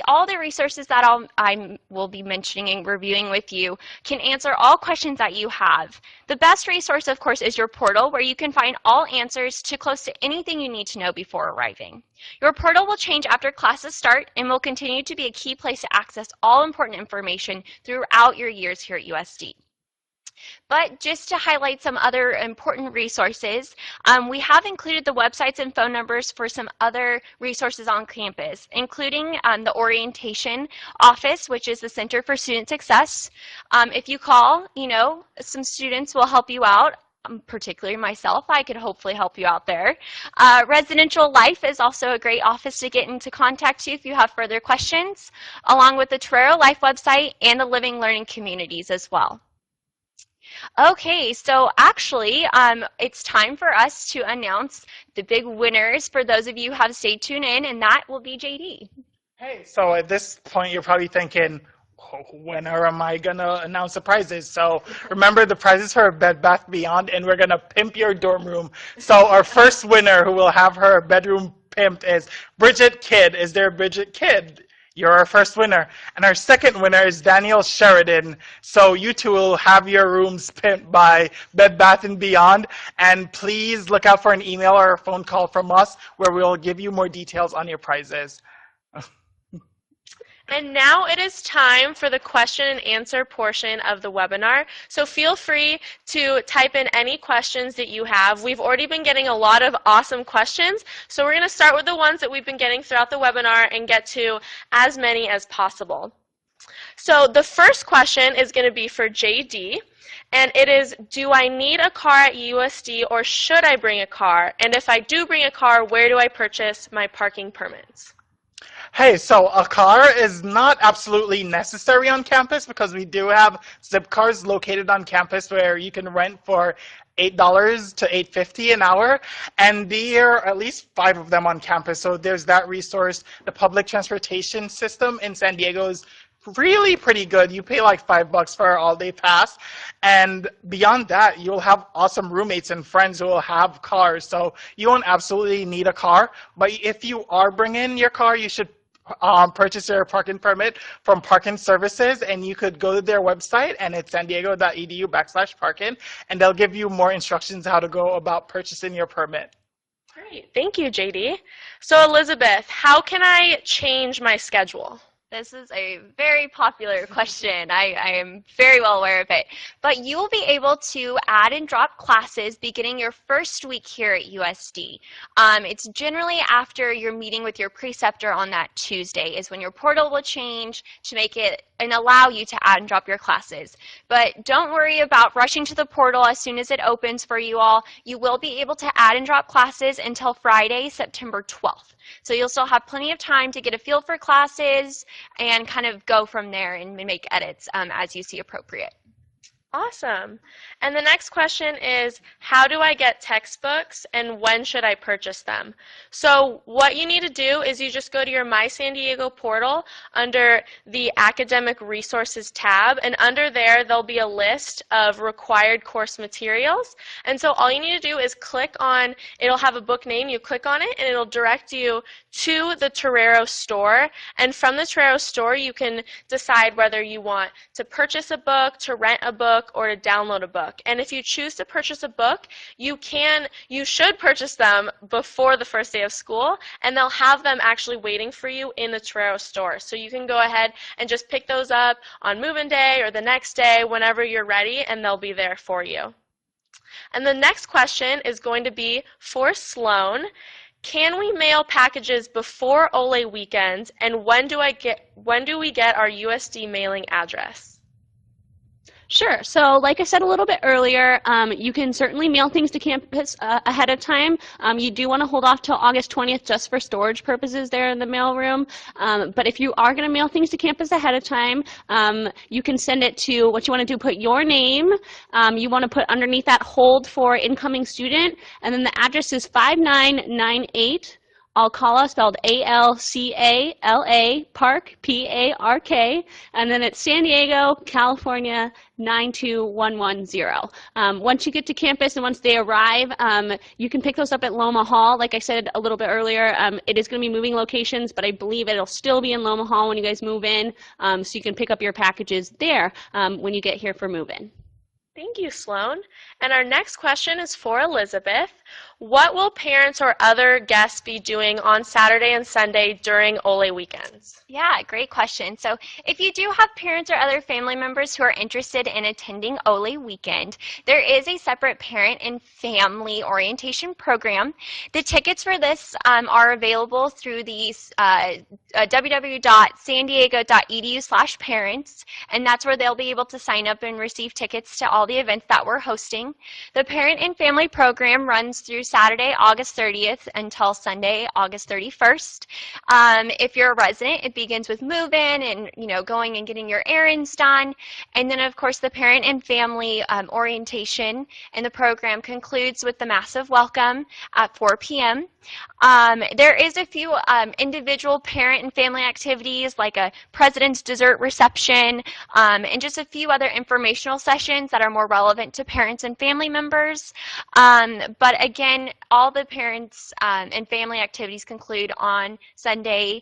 all the resources that I will be mentioning and reviewing with you can answer all questions that you have. The best resource, of course, is your portal, where you can find all answers to close to anything you need to know before arriving. Your portal will change after classes start and will continue to be a key place to access all important information throughout your years here at USD. But just to highlight some other important resources, we have included the websites and phone numbers for some other resources on campus, including the orientation office, which is the Center for Student Success. If you call, some students will help you out. Particularly myself, I could hopefully help you out there. Residential Life is also a great office to get into contact you if you have further questions, along with the Torero Life website and the Living Learning Communities as well. Okay, so actually, it's time for us to announce the big winners for those of you who have stayed tuned in, and that will be JD. Hey, so at this point, you're probably thinking, when am I going to announce the prizes? So remember, the prizes for Bed Bath & Beyond, and we're going to pimp your dorm room. So our first winner who will have her bedroom pimped is Bridget Kidd. Is there Bridget Kidd? You're our first winner. And our second winner is Daniel Sheridan. So you two will have your rooms pimped by Bed Bath & Beyond. And please look out for an email or a phone call from us where we'll give you more details on your prizes. And now it is time for the question and answer portion of the webinar. So feel free to type in any questions that you have. We've already been getting a lot of awesome questions. So we're going to start with the ones that we've been getting throughout the webinar and get to as many as possible. So the first question is going to be for JD. And it is, do I need a car at USD or should I bring a car? And if I do bring a car, where do I purchase my parking permits? Hey, so a car is not absolutely necessary on campus because we do have Zip cars located on campus where you can rent for $8 to $8.50 an hour, and there are at least 5 of them on campus. So there's that resource. The public transportation system in San Diego is really pretty good. You pay like $5 for an all-day pass, and beyond that, you'll have awesome roommates and friends who will have cars. So you won't absolutely need a car, but if you are bringing your car, you should purchase your parking permit from Parking Services, and you could go to their website, and it's sandiego.edu/parking, and they'll give you more instructions how to go about purchasing your permit. Great, thank you, JD. So Elizabeth, how can I change my schedule? This is a very popular question. I am very well aware of it. But you will be able to add and drop classes beginning your first week here at USD. It's generally after your meeting with your preceptor on that Tuesday is when your portal will change to make it and allow you to add and drop your classes. But don't worry about rushing to the portal as soon as it opens for you all. You will be able to add and drop classes until Friday, September 12th. So you'll still have plenty of time to get a feel for classes and kind of go from there and make edits as you see appropriate. Awesome. And the next question is, how do I get textbooks and when should I purchase them? So what you need to do is you just go to your My San Diego portal under the Academic Resources tab, and under there there'll be a list of required course materials. And so all you need to do is click on, it'll have a book name, you click on it and it'll direct you to the Torero store, and from the Torero store you can decide whether you want to purchase a book, to rent a book, or to download a book. And if you choose to purchase a book, you should purchase them before the first day of school, and they'll have them actually waiting for you in the Torero store. So you can go ahead and just pick those up on move-in day or the next day whenever you're ready, and they'll be there for you. And the next question is going to be for Sloan. Can we mail packages before Ole weekend, and when do we get our USD mailing address? Sure. So like I said a little bit earlier, you can certainly mail things to campus ahead of time. You do want to hold off till August 20th just for storage purposes there in the mailroom. But if you are going to mail things to campus ahead of time, you can send it to what you want to do, put your name. You want to put underneath that hold for incoming student, and then the address is 5998 Alcala, spelled A-L-C-A-L-A, Park, P-A-R-K, and then it's San Diego, California, 92110. Once you get to campus and once they arrive, you can pick those up at Loma Hall. Like I said a little bit earlier, it is going to be moving locations, but I believe it'll still be in Loma Hall when you guys move in, so you can pick up your packages there when you get here for move-in. Thank you, Sloan. And our next question is for Elizabeth. What will parents or other guests be doing on Saturday and Sunday during Ole weekends? Yeah, great question. So if you do have parents or other family members who are interested in attending Ole weekend, there is a separate parent and family orientation program. The tickets for this are available through the www.sandiego.edu/parents, and that's where they'll be able to sign up and receive tickets to all the events that we're hosting. The parent and family program runs through Saturday, August 30th until Sunday, August 31st. If you're a resident, it begins with move-in and going and getting your errands done. And then, of course, the parent and family orientation and the program concludes with the massive welcome at 4 p.m. There is a few individual parent and family activities like a president's dessert reception and just a few other informational sessions that are more relevant to parents and family members. But again, all the parents and family activities conclude on Sunday,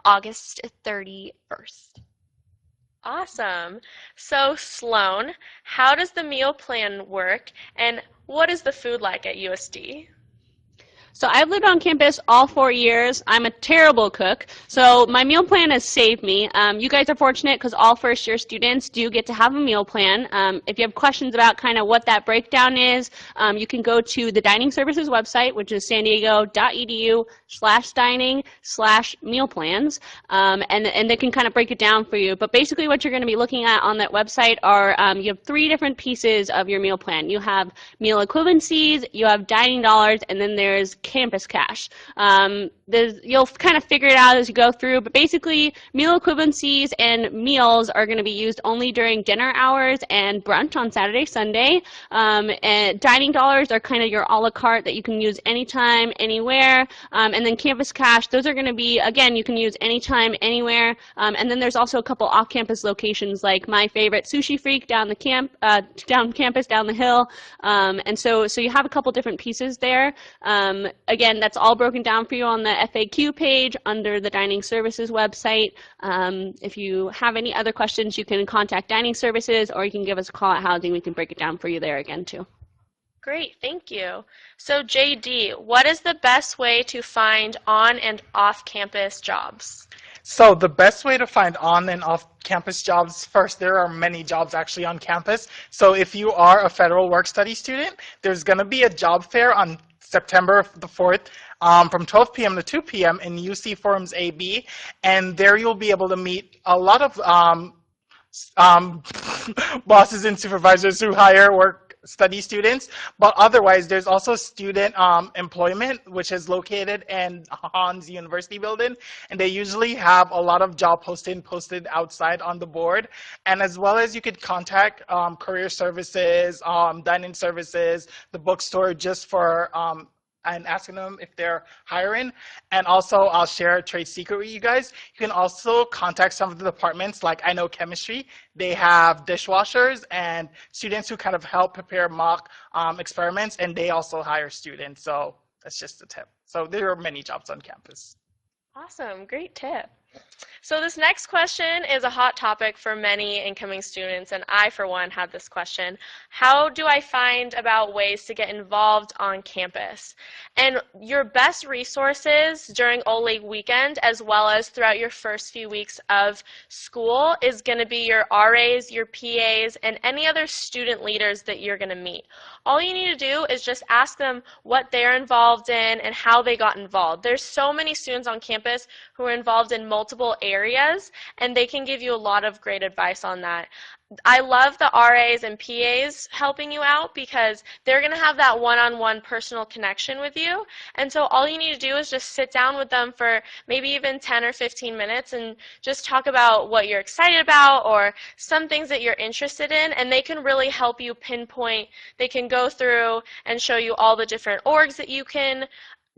August 31st. Awesome. So Sloan, how does the meal plan work and what is the food like at USD? So I've lived on campus all 4 years. I'm a terrible cook, so my meal plan has saved me. You guys are fortunate because all first-year students do get to have a meal plan. If you have questions about kind of what that breakdown is, you can go to the dining services website, which is sandiego.edu/dining/meal plans, and they can kind of break it down for you. But basically what you're going to be looking at on that website are you have 3 different pieces of your meal plan. You have meal equivalencies, you have dining dollars, and then there's campus cash. You'll kind of figure it out as you go through, but basically meal equivalencies and meals are going to be used only during dinner hours and brunch on Saturday, Sunday. And dining dollars are kind of your a la carte that you can use anytime, anywhere. And then campus cash, those are going to be, again, you can use anytime, anywhere. And then there's also a couple off-campus locations like my favorite, Sushi Freak, down campus, down the hill. And so you have a couple different pieces there. Again, that's all broken down for you on the FAQ page under the Dining Services website. If you have any other questions, you can contact Dining Services or you can give us a call at Housing. We can break it down for you there again too. Great, thank you. So JD, what is the best way to find on and off-campus jobs? So the best way to find on and off-campus jobs, first, there are many jobs actually on campus. So if you are a federal work-study student, there's going to be a job fair on September the 4th from 12 p.m. to 2 p.m. in UC Forums AB, and there you'll be able to meet a lot of bosses and supervisors who hire work-study students, but otherwise there's also student employment, which is located in Hans University building, and they usually have a lot of job posted outside on the board, and as well as you could contact career services, dining services, the bookstore just for and asking them if they're hiring. And also, I'll share a trade secret with you guys. You can also contact some of the departments, like I know chemistry. They have dishwashers and students who kind of help prepare mock experiments, and they also hire students. So that's just a tip. So there are many jobs on campus. Awesome, great tip. So this next question is a hot topic for many incoming students, and I, for one, had this question. How do I find about ways to get involved on campus? And your best resources during Ole weekend, as well as throughout your first few weeks of school, is going to be your RAs, your PAs, and any other student leaders that you're going to meet. All you need to do is just ask them what they're involved in and how they got involved. There's so many students on campus who are involved in multiple areas, and they can give you a lot of great advice on that. I love the RAs and PAs helping you out because they're going to have that one-on-one personal connection with you. And so all you need to do is just sit down with them for maybe even 10 or 15 minutes and just talk about what you're excited about or some things that you're interested in, and they can really help you pinpoint. They can go through and show you all the different orgs that you can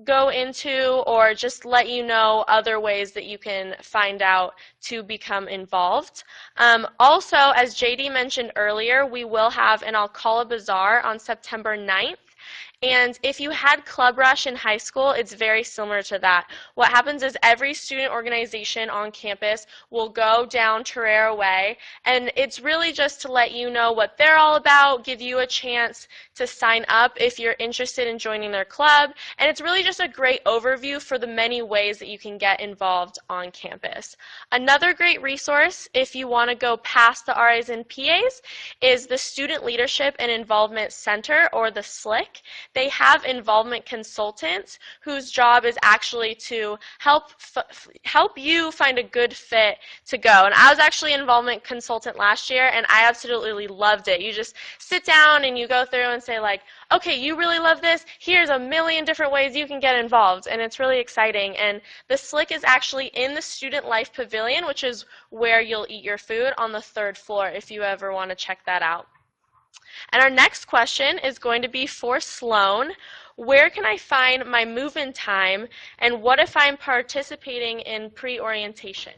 go into or just let you know other ways that you can find out to become involved. Also, as JD mentioned earlier, we will have an Alcala Bazaar on September 9th. And if you had Club Rush in high school, it's very similar to that. What happens is every student organization on campus will go down Torero Way, and it's really just to let you know what they're all about, give you a chance to sign up if you're interested in joining their club, and it's really just a great overview for the many ways that you can get involved on campus. Another great resource, if you want to go past the RAs and PAs, is the Student Leadership and Involvement Center, or the SLIC. They have involvement consultants whose job is actually to help you find a good fit to go. And I was actually an involvement consultant last year, and I absolutely loved it. You just sit down and you go through and say, like, okay, you really love this? Here's a million different ways you can get involved, and it's really exciting. And the SLIC is actually in the Student Life Pavilion, which is where you'll eat your food, on the 3rd floor if you ever want to check that out. And our next question is going to be for Sloan. Where can I find my move-in time, and what if I'm participating in pre-orientation?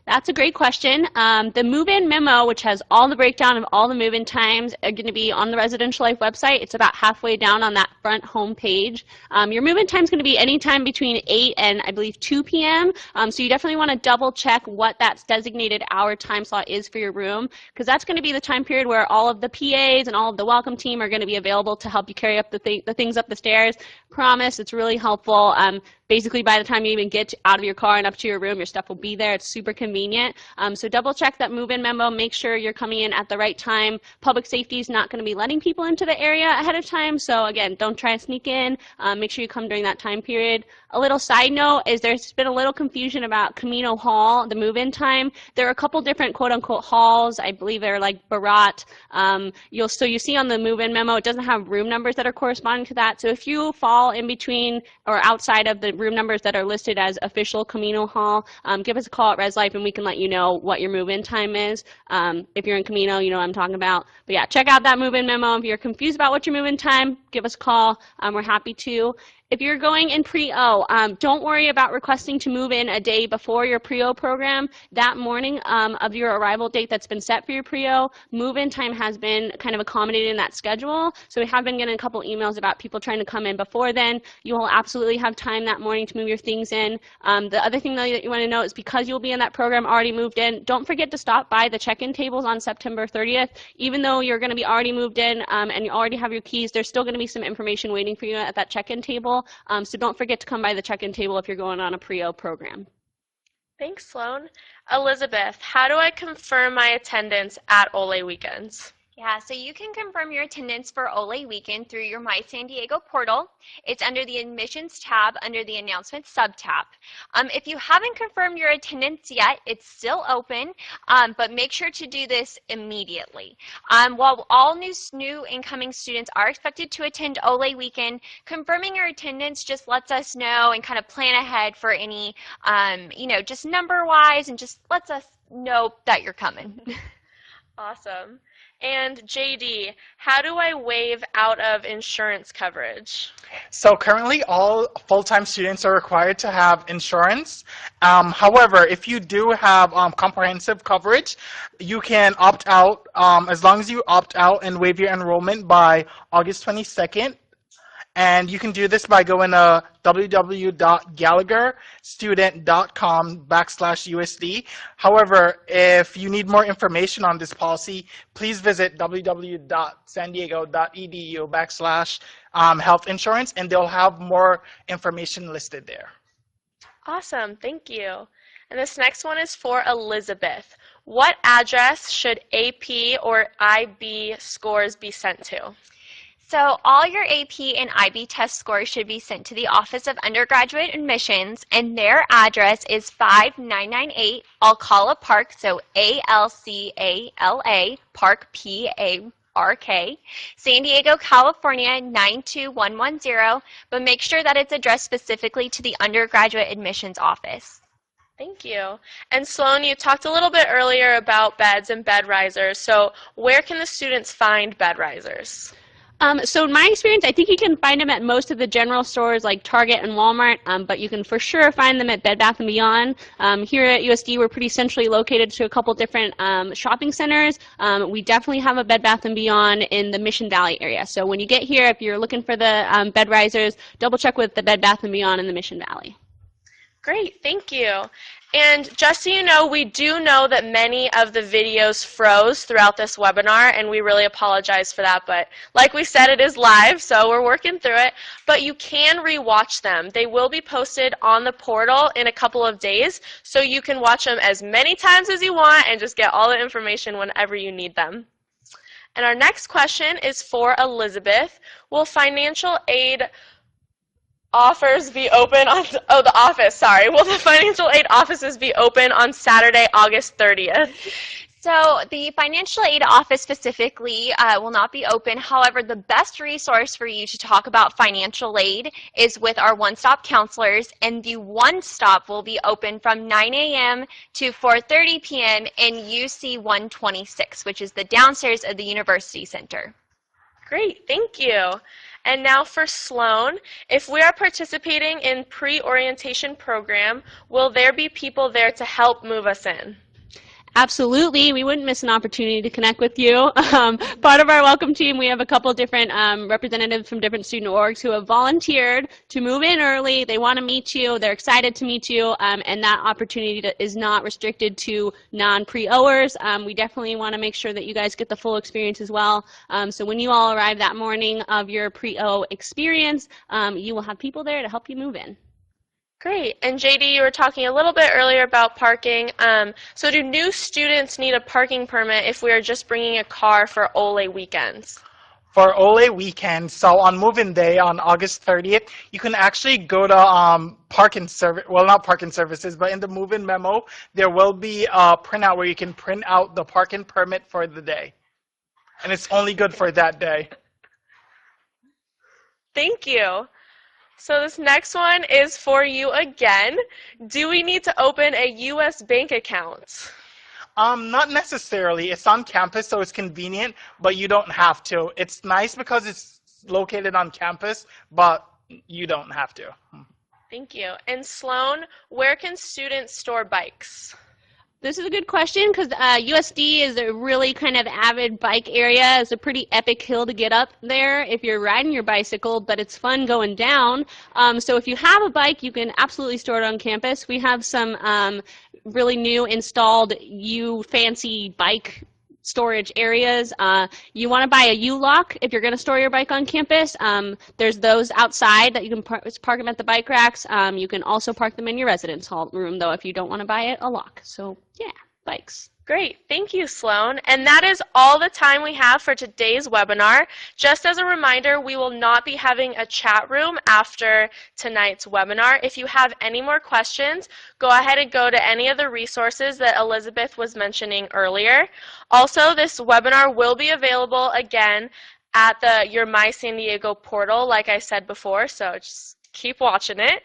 That's a great question. The move-in memo, which has all the breakdown of all the move-in times, are going to be on the Residential Life website. It's about halfway down on that front home page. Your move-in time is going to be anytime between 8 and, I believe, 2 p.m. So you definitely want to double check what that designated hour time slot is for your room, because that's going to be the time period where all of the PAs and all of the welcome team are going to be available to help you carry up the things up the stairs. Promise, it's really helpful. Basically, by the time you even get out of your car and up to your room, your stuff will be there. It's super convenient. So double check that move-in memo. Make sure you're coming in at the right time. Public safety is not going to be letting people into the area ahead of time. So again, don't try to sneak in. Make sure you come during that time period. A little side note is there's been a little confusion about Camino Hall, the move-in time. There are a couple different quote-unquote halls. I believe they're like Barat. You see on the move-in memo, it doesn't have room numbers that are corresponding to that. So if you fall in between or outside of the room numbers that are listed as official Camino Hall, give us a call at Res Life and we can let you know what your move-in time is. If you're in Camino, you know what I'm talking about. But yeah, check out that move-in memo. If you're confused about what your move-in time, give us a call. We're happy to. If you're going in pre-O, don't worry about requesting to move in a day before your pre-O program. That morning of your arrival date that's been set for your pre-O, move-in time has been kind of accommodated in that schedule. So we have been getting a couple emails about people trying to come in before then. You will absolutely have time that morning to move your things in. The other thing that you want to know is because you'll be in that program already moved in, don't forget to stop by the check-in tables on September 30th. Even though you're going to be already moved in and you already have your keys, there's still going to be some information waiting for you at that check-in table. So don't forget to come by the check-in table if you're going on a pre-O program. Thanks, Sloan. Elizabeth, how do I confirm my attendance at Ole Weekends? Yeah, so you can confirm your attendance for Ole Weekend through your My San Diego portal. It's under the Admissions tab under the Announcements sub-tab. If you haven't confirmed your attendance yet, it's still open, but make sure to do this immediately. While all new incoming students are expected to attend Ole Weekend, confirming your attendance just lets us know and kind of plan ahead for any, just number-wise, and just lets us know that you're coming. Awesome. And JD, how do I waive out of insurance coverage? So currently all full-time students are required to have insurance. However, if you do have comprehensive coverage, you can opt out as long as you opt out and waive your enrollment by August 22nd. And you can do this by going to www.gallagherstudent.com/USD. However, if you need more information on this policy, please visit www.sandiego.edu/health insurance, and they'll have more information listed there. Awesome, thank you. And this next one is for Elizabeth. What address should AP or IB scores be sent to? So all your AP and IB test scores should be sent to the Office of Undergraduate Admissions, and their address is 5998 Alcala Park, so ALCALA Park, PARK, San Diego, California 92110, but make sure that it's addressed specifically to the Undergraduate Admissions Office. Thank you. And Sloan, you talked a little bit earlier about beds and bed risers, so where can the students find bed risers? So in my experience, I think you can find them at most of the general stores like Target and Walmart, but you can for sure find them at Bed Bath & Beyond. Here at USD, we're pretty centrally located to a couple different shopping centers. We definitely have a Bed Bath & Beyond in the Mission Valley area. So when you get here, if you're looking for the bed risers, double check with the Bed Bath & Beyond in the Mission Valley. Great, thank you. And just so you know, we do know that many of the videos froze throughout this webinar, and we really apologize for that. But like we said, it is live, so we're working through it. But you can rewatch them. They will be posted on the portal in a couple of days, so you can watch them as many times as you want and just get all the information whenever you need them. And our next question is for Elizabeth. Will financial aid offers be open on, will the financial aid offices be open on Saturday, August 30th? So the financial aid office specifically will not be open. However, the best resource for you to talk about financial aid is with our one-stop counselors, and the one-stop will be open from 9 a.m. to 4:30 p.m. in UC 126, which is the downstairs of the University Center. Great, thank you. And now for Sloan, if we are participating in pre-orientation program, will there be people there to help move us in? Absolutely. We wouldn't miss an opportunity to connect with you. Part of our welcome team, we have a couple different representatives from different student orgs who have volunteered to move in early. They want to meet you. They're excited to meet you, and that opportunity is not restricted to non-pre-O'ers. We definitely want to make sure that you guys get the full experience as well. So when you all arrive that morning of your pre-O experience, you will have people there to help you move in. Great. And JD, you were talking a little bit earlier about parking. So do new students need a parking permit if we are just bringing a car for Ole weekends? For Ole weekend, so on move-in day on August 30th, you can actually go to parking service, well, not parking services, but in the move-in memo, there will be a printout where you can print out the parking permit for the day. And it's only good for that day. Thank you. So this next one is for you again. Do we need to open a U.S. bank account? Not necessarily. It's on campus, so it's convenient, but you don't have to. It's nice because it's located on campus, but you don't have to. Thank you. And Sloan, where can students store bikes? This is a good question because USD is a really kind of avid bike area. It's a pretty epic hill to get up there if you're riding your bicycle, but it's fun going down. So if you have a bike, you can absolutely store it on campus. We have some really new installed fancy bike storage areas. You want to buy a U-Lock if you're going to store your bike on campus. There's those outside that you can park them at the bike racks. You can also park them in your residence hall room, though, if you don't want to buy a lock. So, yeah, bikes. Great. Thank you, Sloan. And that is all the time we have for today's webinar. Just as a reminder, we will not be having a chat room after tonight's webinar. If you have any more questions, go ahead and go to any of the resources that Elizabeth was mentioning earlier. Also, this webinar will be available again at the Your My San Diego portal, like I said before, so just keep watching it.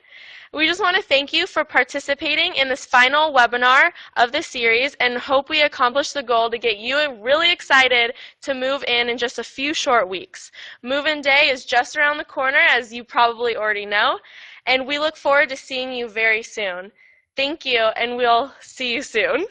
We just want to thank you for participating in this final webinar of the series and hope we accomplish the goal to get you really excited to move in just a few short weeks. Move-in day is just around the corner, as you probably already know, and we look forward to seeing you very soon. Thank you, and we'll see you soon.